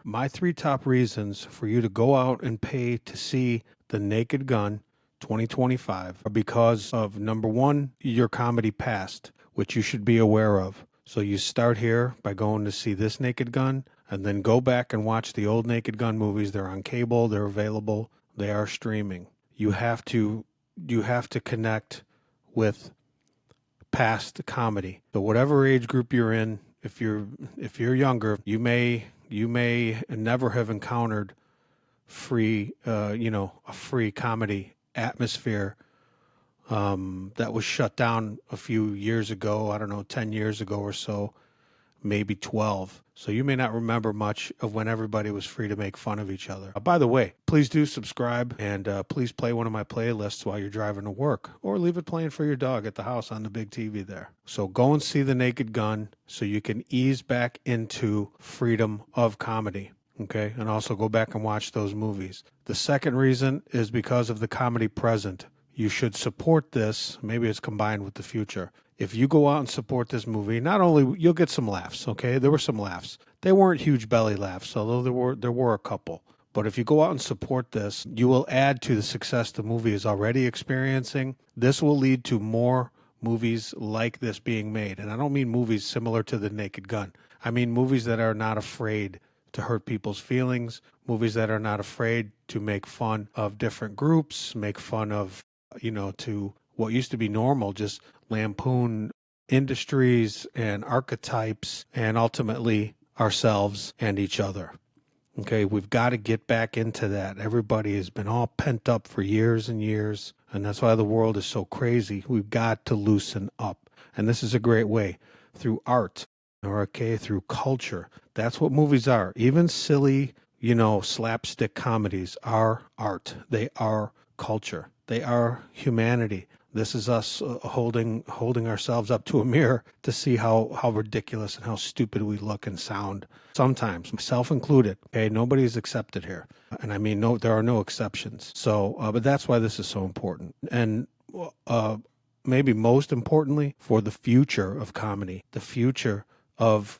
My three top reasons for you to go out and pay to see The Naked Gun 2025 are because of number one, your comedy past, which you should be aware of. So you start here by going to see this Naked Gun and then go back and watch the old Naked Gun movies. They're on cable, they're available, they are streaming. You have to connect with past comedy. So whatever age group you're in, if you're younger, you may never have encountered a free comedy atmosphere that was shut down a few years ago. I don't know, 10 years ago or so, maybe 12. So you may not remember much of when everybody was free to make fun of each other. By the way, please do subscribe and please play one of my playlists while you're driving to work or leave it playing for your dog at the house on the big TV there. So go and see The Naked Gun so you can ease back into freedom of comedy. Okay, and also go back and watch those movies. The second reason is because of the comedy present. You should support this. Maybe it's combined with the future. If you go out and support this movie, not only you'll get some laughs, okay? There were some laughs. They weren't huge belly laughs, although there were a couple. But if you go out and support this, you will add to the success the movie is already experiencing. This will lead to more movies like this being made. And I don't mean movies similar to The Naked Gun. I mean movies that are not afraid to hurt people's feelings, movies that are not afraid to make fun of different groups, make fun of, to what used to be normal, just lampoon industries and archetypes and ultimately ourselves and each other. Okay, we've got to get back into that. Everybody has been all pent up for years and years, and that's why the world is so crazy. We've got to loosen up. And this is a great way through art, or okay, through culture. That's what movies are. Even silly, slapstick comedies are art. They are culture. They are humanity. This is us holding ourselves up to a mirror to see how ridiculous and how stupid we look and sound. Sometimes, myself included. Okay, nobody's accepted here, and I mean, no, there are no exceptions. So, but that's why this is so important, and maybe most importantly, for the future of comedy, the future of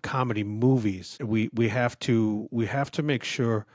comedy movies. We have to make sure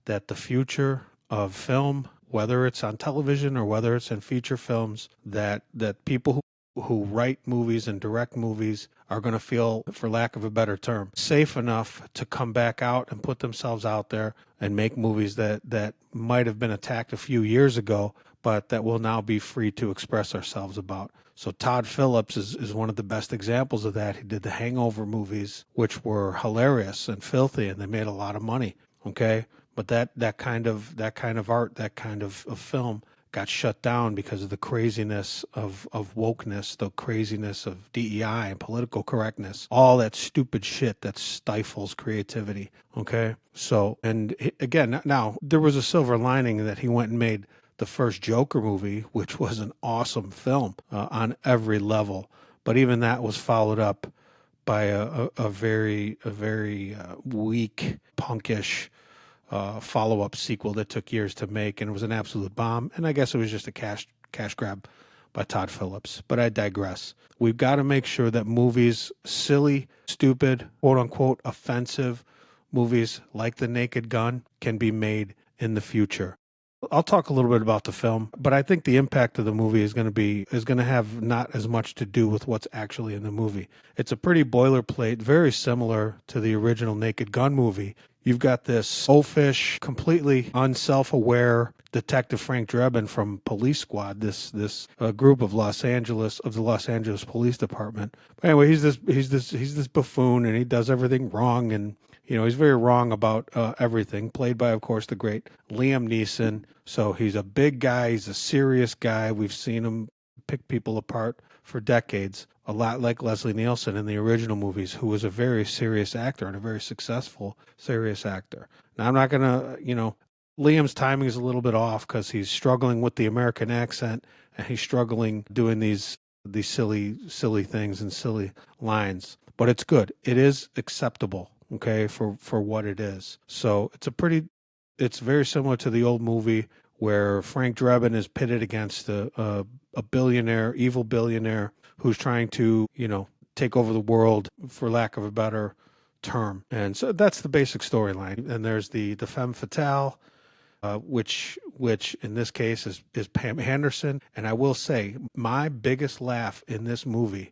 that the future of film, whether it's on television or whether it's in feature films, that people who write movies and direct movies are going to feel, for lack of a better term, safe enough to come back out and put themselves out there and make movies that might have been attacked a few years ago, but that will now be free to express ourselves about. So Todd Phillips is one of the best examples of that. He did the Hangover movies, which were hilarious and filthy, and they made a lot of money. Okay, but that kind of art, that kind of film got shut down because of the craziness of wokeness, the craziness of DEI and political correctness, all that stupid shit that stifles creativity. Okay, so and again, now there was a silver lining that he went and made the first Joker movie, which was an awesome film on every level. But even that was followed up by a very weak, punkish follow-up sequel that took years to make, and it was an absolute bomb. And I guess it was just a cash grab by Todd Phillips. But I digress. We've got to make sure that movies, silly, stupid, quote-unquote offensive movies like The Naked Gun can be made in the future. I'll talk a little bit about the film, but I think the impact of the movie is going to have not as much to do with what's actually in the movie. It's a pretty boilerplate, very similar to the original Naked Gun movie. You've got this oafish, completely unself-aware Detective Frank Drebin from Police Squad, this group of the Los Angeles Police Department. But anyway, he's this buffoon, and he does everything wrong, and he's very wrong about everything, played by, of course, the great Liam Neeson. So he's a big guy. He's a serious guy. We've seen him pick people apart for decades, a lot like Leslie Nielsen in the original movies, who was a very serious actor and a very successful serious actor. Now, I'm not going to, Liam's timing is a little bit off because he's struggling with the American accent, and he's struggling doing these silly things and silly lines. But it's good. It is acceptable. Okay, for what it is. So it's very similar to the old movie where Frank Drebin is pitted against a billionaire, evil billionaire, who's trying to, take over the world, for lack of a better term. And so that's the basic storyline. And there's the femme fatale, which in this case is Pam Anderson. And I will say, my biggest laugh in this movie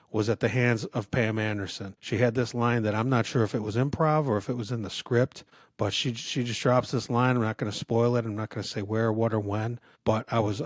was at the hands of Pam Anderson. She had this line that I'm not sure if it was improv or if it was in the script, but she just drops this line. I'm not going to spoil it. I'm not going to say where, what, or when. But I was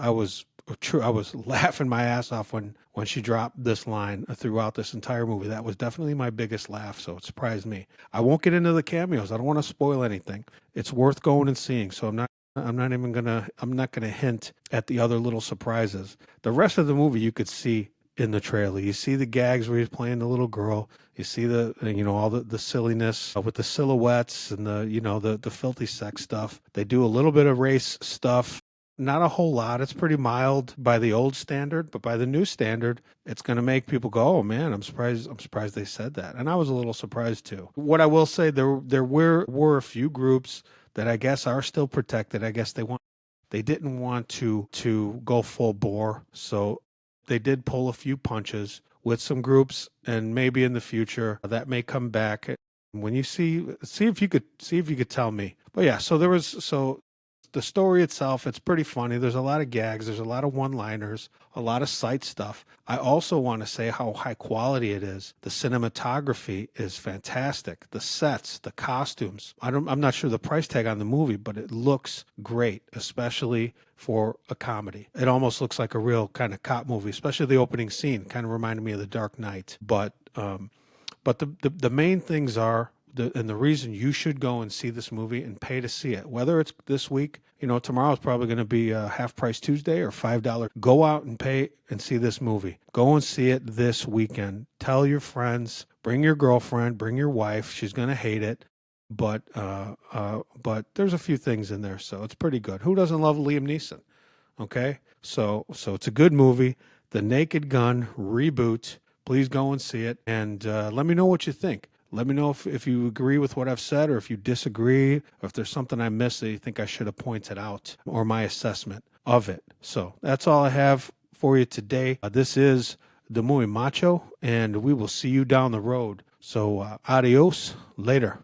laughing my ass off when she dropped this line throughout this entire movie. That was definitely my biggest laugh. So it surprised me. I won't get into the cameos. I don't want to spoil anything. It's worth going and seeing. So I'm not gonna hint at the other little surprises. The rest of the movie you could see in the trailer. You see the gags where he's playing the little girl. You see all the silliness with the silhouettes and the filthy sex stuff. They do a little bit of race stuff. Not a whole lot. It's pretty mild by the old standard, but by the new standard, it's going to make people go, "Oh man, I'm surprised they said that." And I was a little surprised too. What I will say, there were a few groups that I guess are still protected. I guess they didn't want to go full bore, so they did pull a few punches with some groups, and maybe in the future that may come back. When you see if you could tell me. But yeah, so the story itself, it's pretty funny. There's a lot of gags. There's a lot of one-liners, a lot of sight stuff. I also want to say how high quality it is. The cinematography is fantastic. The sets, the costumes. I'm not sure the price tag on the movie, but it looks great, especially for a comedy. It almost looks like a real kind of cop movie, especially the opening scene. Kind of reminded me of The Dark Knight. But the main things are, and the reason you should go and see this movie and pay to see it, whether it's this week, tomorrow is probably going to be Half Price Tuesday or $5. Go out and pay and see this movie. Go and see it this weekend. Tell your friends, bring your girlfriend, bring your wife. She's going to hate it. But there's a few things in there, so it's pretty good. Who doesn't love Liam Neeson? Okay, so it's a good movie. The Naked Gun reboot. Please go and see it, and let me know what you think. Let me know if you agree with what I've said, or if you disagree, or if there's something I missed that you think I should have pointed out, or my assessment of it. So that's all I have for you today. This is the Muy Macho, and we will see you down the road. So adios, later.